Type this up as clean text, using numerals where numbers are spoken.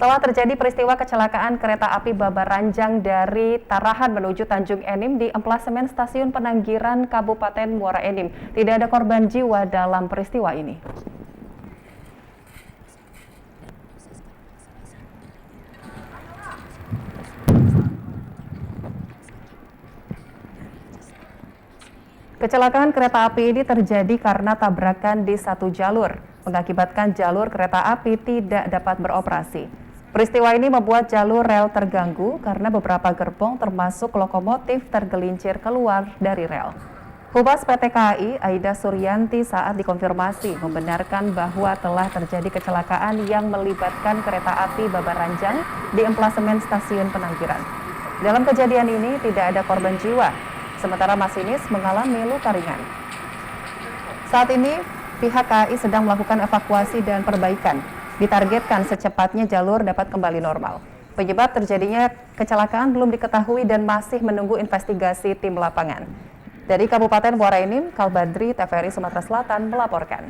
Telah terjadi peristiwa kecelakaan kereta api Babaranjang dari Tarahan menuju Tanjung Enim di emplasemen Stasiun Penanggiran Kabupaten Muara Enim. Tidak ada korban jiwa dalam peristiwa ini. Kecelakaan kereta api ini terjadi karena tabrakan di satu jalur, mengakibatkan jalur kereta api tidak dapat beroperasi. Peristiwa ini membuat jalur rel terganggu karena beberapa gerbong termasuk lokomotif tergelincir keluar dari rel. Humas PT KAI, Aida Suryanti saat dikonfirmasi membenarkan bahwa telah terjadi kecelakaan yang melibatkan kereta api Babaranjang di emplasemen Stasiun Penanggiran. Dalam kejadian ini tidak ada korban jiwa, sementara masinis mengalami luka ringan. Saat ini, pihak KAI sedang melakukan evakuasi dan perbaikan. Ditargetkan secepatnya jalur dapat kembali normal. Penyebab terjadinya kecelakaan belum diketahui dan masih menunggu investigasi tim lapangan. Dari Kabupaten Muara Enim, Kalbadri, TVRI Sumatera Selatan melaporkan.